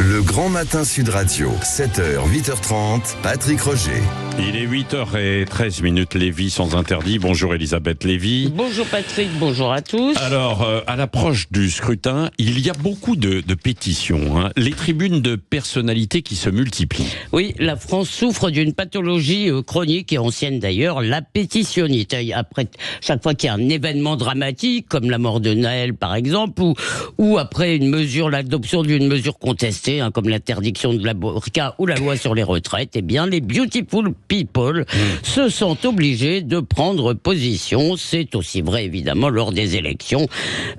Le Grand Matin Sud Radio, 7h, 8h30, Patrick Roger. Il est 8h13, Lévy sans interdit. Bonjour Elisabeth Lévy. Bonjour Patrick, bonjour à tous. Alors, à l'approche du scrutin, il y a beaucoup de pétitions, hein. Les tribunes de personnalités qui se multiplient. Oui, la France souffre d'une pathologie chronique et ancienne d'ailleurs, la pétitionnite. Après, chaque fois qu'il y a un événement dramatique, comme la mort de Naël par exemple, ou après l'adoption d'une mesure contestée, hein, comme l'interdiction de la burqa ou la loi sur les retraites, eh bien les beautiful people se sentent obligés de prendre position. C'est aussi vrai évidemment lors des élections.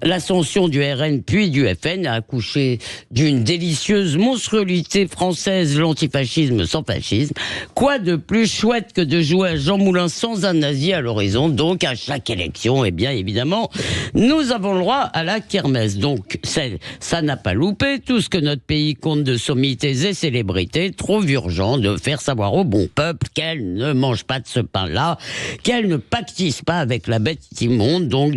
L'ascension du RN puis du FN a accouché d'une délicieuse monstruosité française, l'antifascisme sans fascisme. Quoi de plus chouette que de jouer à Jean Moulin sans un nazi à l'horizon. Donc à chaque élection, eh bien évidemment, nous avons le droit à la kermesse. Donc ça n'a pas loupé. Tout ce que notre pays compte de sommités et célébrités, trop urgent de faire savoir au bon peuple qu'elle ne mange pas de ce pain-là, qu'elle ne pactise pas avec la bête immonde. Donc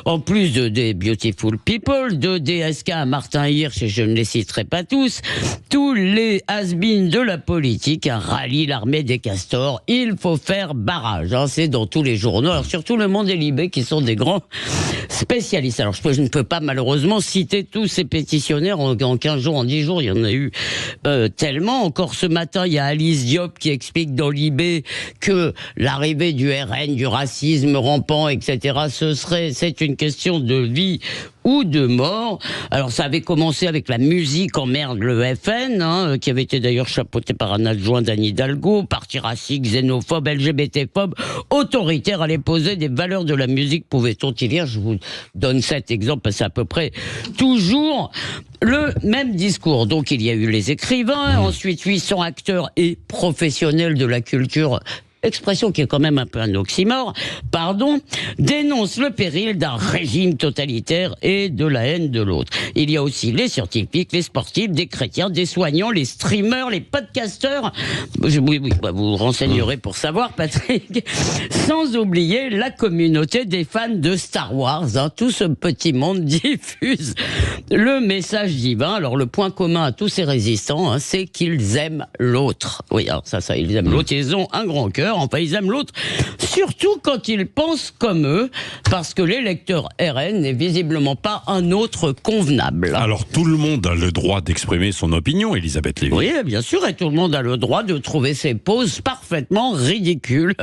en plus des beautiful people, de DSK à Martin Hirsch, et je ne les citerai pas tous les has-beens de la politique rallient l'armée des castors. Il faut faire barrage, hein, c'est dans tous les journaux, alors surtout Le Monde et Libé qui sont des grands spécialistes. Alors je ne peux pas malheureusement citer tous ces pétitionnaires en 15 jours, en 10 jours, il y en a eu tellement. Encore ce matin, il y a Alice Diop qui explique dans Libé que l'arrivée du RN, du racisme rampant, etc., c'est une question de vie ou de mort. Alors ça avait commencé avec la musique emmerde le FN, hein, qui avait été d'ailleurs chapeauté par un adjoint d'Anne Hidalgo, parti raciste, xénophobe, LGBT-phobe, autoritaire, allait poser des valeurs de la musique, pouvait-on y lire. Je vous donne cet exemple, c'est à peu près toujours le même discours. Donc il y a eu les écrivains, ensuite 800 acteurs et professionnels de la culture, expression qui est quand même un peu un oxymore, dénonce le péril d'un régime totalitaire et de la haine de l'autre. Il y a aussi les scientifiques, les sportifs, des chrétiens, des soignants, les streamers, les podcasteurs. Oui, vous renseignerez pour savoir, Patrick. Sans oublier la communauté des fans de Star Wars. Hein. Tout ce petit monde diffuse le message divin. Alors le point commun à tous ces résistants, hein, c'est qu'ils aiment l'autre. Oui, alors ça, ils aiment l'autre. Ils ont un grand cœur. Enfin, ils aiment l'autre, surtout quand ils pensent comme eux, parce que l'électeur RN n'est visiblement pas un autre convenable. Alors, tout le monde a le droit d'exprimer son opinion, Elisabeth Lévy. Oui, bien sûr, et tout le monde a le droit de trouver ses poses parfaitement ridicules.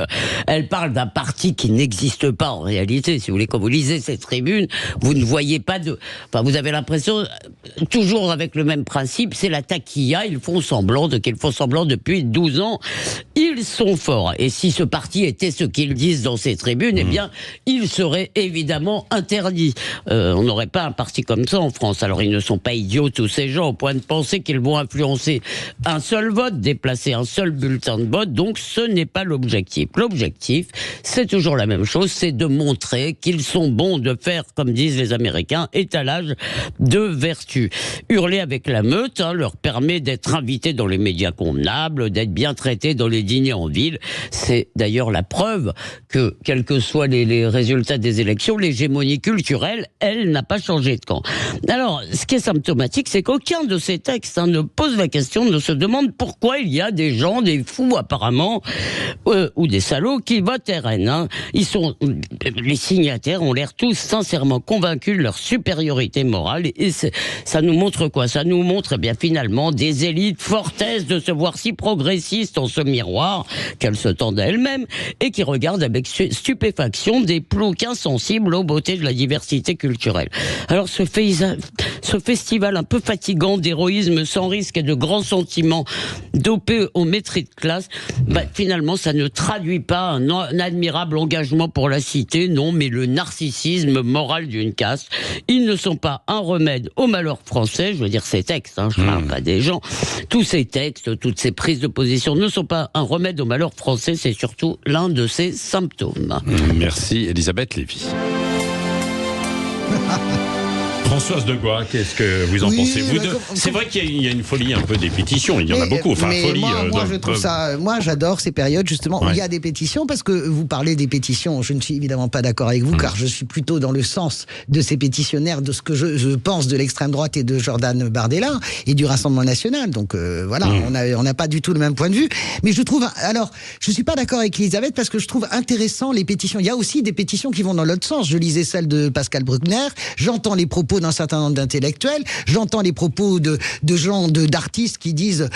Elle parle d'un parti qui n'existe pas en réalité. Si vous voulez, quand vous lisez cette tribune, vous ne voyez pas Enfin, vous avez l'impression, toujours avec le même principe, c'est la taquilla, qu'ils font semblant depuis 12 ans. Ils sont forts. Et si ce parti était ce qu'ils disent dans ces tribunes, eh bien, il serait évidemment interdit. On n'aurait pas un parti comme ça en France. Alors, ils ne sont pas idiots, tous ces gens, au point de penser qu'ils vont influencer un seul vote, déplacer un seul bulletin de vote. Donc, ce n'est pas l'objectif. L'objectif, c'est toujours la même chose, c'est de montrer qu'ils sont bons de faire, comme disent les Américains, étalage de vertu. Hurler avec la meute, hein, leur permet d'être invités dans les médias convenables, d'être bien traités dans les dîners en ville. C'est d'ailleurs la preuve que, quels que soient les résultats des élections, l'hégémonie culturelle, elle, n'a pas changé de camp. Alors, ce qui est symptomatique, c'est qu'aucun de ces textes ne pose la question, ne se demande pourquoi il y a des gens, des fous apparemment, ou des salauds qui votent RN. Hein. Les signataires ont l'air tous sincèrement convaincus de leur supériorité morale. Et ça nous montre quoi? Ça nous montre bien finalement des élites fort aises de se voir si progressistes en ce miroir qu'elles se tendent à elles-mêmes et qui regardent avec stupéfaction des ploucs insensibles aux beautés de la diversité culturelle. Alors ce festival un peu fatigant d'héroïsme sans risque et de grands sentiments dopés au mépris de classe, finalement ça ne traduit pas un admirable engagement pour la cité, non, mais le narcissisme moral d'une caste. Ils ne sont pas un remède au malheur français, je veux dire ces textes, hein, je parle pas des gens. Tous ces textes, toutes ces prises de position ne sont pas un remède au malheur français, c'est surtout l'un de ses symptômes. Merci Elisabeth Lévy. Françoise de Gois, qu'est-ce que vous en Oui, pensez vous bah, deux? C'est vrai qu'il y a une folie un peu des pétitions, il y en a beaucoup. Enfin, mais folie. moi, je trouve ça. Moi, j'adore ces périodes justement où il y a des pétitions, parce que vous parlez des pétitions. Je ne suis évidemment pas d'accord avec vous, car je suis plutôt dans le sens de ces pétitionnaires, de ce que je pense de l'extrême droite et de Jordan Bardella et du Rassemblement national. Donc voilà, on n'a pas du tout le même point de vue. Mais je trouve. Alors, je suis pas d'accord avec Elisabeth, parce que je trouve intéressant les pétitions. Il y a aussi des pétitions qui vont dans l'autre sens. Je lisais celle de Pascal Bruckner. J'entends les propos d'un certain nombre d'intellectuels. J'entends les propos de gens, d'artistes qui disent,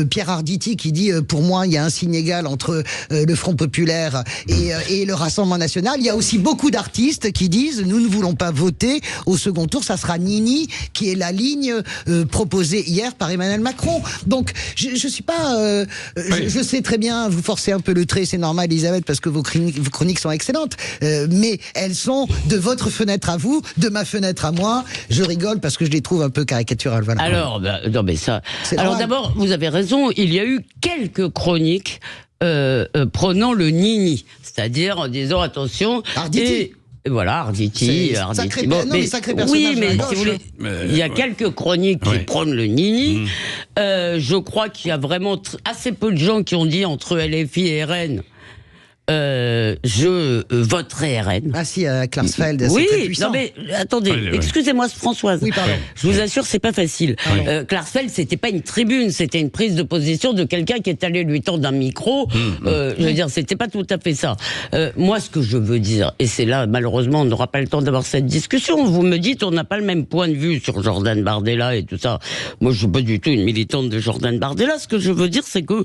Pierre Arditi qui dit, pour moi, il y a un signe égal entre le Front populaire et le Rassemblement national. Il y a aussi beaucoup d'artistes qui disent, nous ne voulons pas voter au second tour, ça sera Nini, qui est la ligne proposée hier par Emmanuel Macron. Donc, je suis pas... je sais très bien, vous forcez un peu le trait, c'est normal, Elisabeth, parce que vos chroniques sont excellentes, mais elles sont de votre fenêtre à vous, de ma fenêtre à moi. Je rigole parce que je les trouve un peu caricaturales. Voilà. Alors, non mais ça. Alors d'abord, vous avez raison. Il y a eu quelques chroniques prenant le nini, c'est-à-dire en disant attention. Arditi. Et voilà, Arditi. Sacré, bon, mais sacré personnage. Oui, mais gauche, si vous voulez, il y a quelques chroniques qui prônent le nini. Je crois qu'il y a vraiment assez peu de gens qui ont dit entre LFI et RN. Je voterai RN. Ah si, Klarsfeld, oui, c'est très puissant. non mais attendez, excusez-moi Françoise. Oui, pardon. Je vous assure, c'est pas facile. Klarsfeld, c'était pas une tribune, c'était une prise de position de quelqu'un qui est allé lui tendre un micro. Je veux dire, c'était pas tout à fait ça. Moi, ce que je veux dire, et c'est là, malheureusement, on n'aura pas le temps d'avoir cette discussion. Vous me dites, on n'a pas le même point de vue sur Jordan Bardella et tout ça. Moi, je suis pas du tout une militante de Jordan Bardella. Ce que je veux dire, c'est que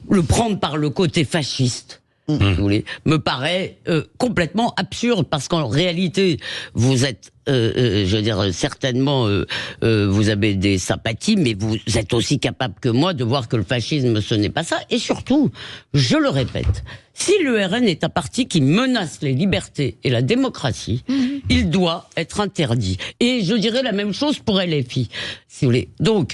le prendre par le côté fasciste, si vous voulez, me paraît complètement absurde, parce qu'en réalité, vous êtes, je veux dire, certainement, vous avez des sympathies, mais vous êtes aussi capable que moi de voir que le fascisme, ce n'est pas ça. Et surtout, je le répète, si le RN est un parti qui menace les libertés et la démocratie, il doit être interdit. Et je dirais la même chose pour LFI, si vous voulez. Donc,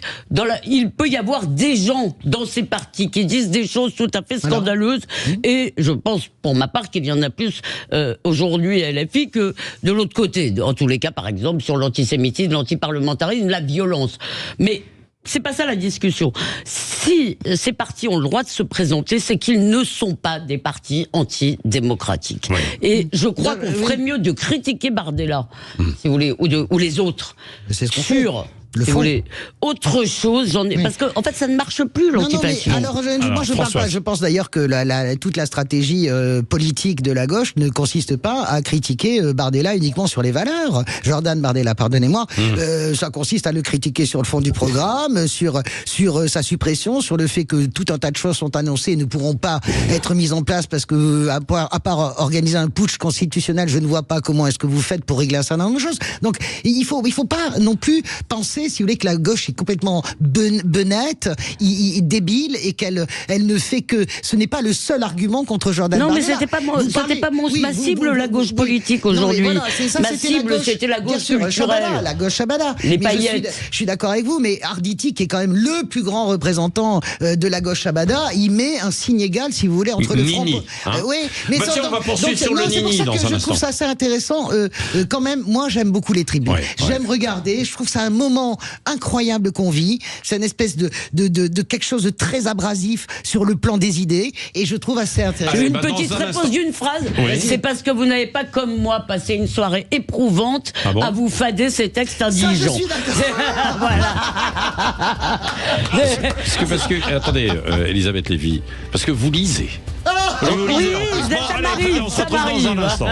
il peut y avoir des gens dans ces partis qui disent des choses tout à fait scandaleuses, et je pense, pour ma part, qu'il y en a plus aujourd'hui à LFI que de l'autre côté. En tous les cas, par exemple, sur l'antisémitisme, l'antiparlementarisme, la violence. Mais c'est pas ça la discussion. Si ces partis ont le droit de se présenter, c'est qu'ils ne sont pas des partis antidémocratiques. Et je crois qu'on ferait mieux de critiquer Bardella, si vous voulez, ou les autres, c'est ce qu'on sur... fait. Le si fond. vous voulez, autre chose, parce que en fait ça ne marche plus l'antifascisme. Alors moi je parle pas. Je pense d'ailleurs que toute la stratégie politique de la gauche ne consiste pas à critiquer Bardella uniquement sur les valeurs. Jordan Bardella, pardonnez-moi, ça consiste à le critiquer sur le fond du programme, sur sa suppression, sur le fait que tout un tas de choses sont annoncées et ne pourront pas être mises en place parce que à part organiser un putsch constitutionnel, je ne vois pas comment est-ce que vous faites pour régler un certain nombre de choses. Donc il faut pas non plus penser, si vous voulez, que la gauche est complètement benette, débile, et qu'elle ne fait que... Ce n'est pas le seul argument contre Jordan Bardella. Non, mais c'était pas ma cible, la gauche politique aujourd'hui. Voilà, ma cible, c'était la gauche culturelle. La gauche Chabada. Les paillettes. Je suis d'accord avec vous, mais Arditi, qui est quand même le plus grand représentant de la gauche Chabada, il met un signe égal, si vous voulez, entre le front... Oui, mais tiens, on va poursuivre sur le Nini dans un instant. Je trouve ça assez intéressant. Quand même, moi, j'aime beaucoup les tribunes. J'aime regarder. Je trouve ça un moment incroyable qu'on vit. C'est une espèce de quelque chose de très abrasif sur le plan des idées, et je trouve assez intéressant. Une petite réponse d'une phrase. C'est parce que vous n'avez pas, comme moi, passé une soirée éprouvante à vous fader ces textes indigents. Ça, je suis d'accord. Voilà. Parce que attendez, Elisabeth Lévy, parce que vous lisez. Oui, ça m'arrive. On se retrouve dans un instant.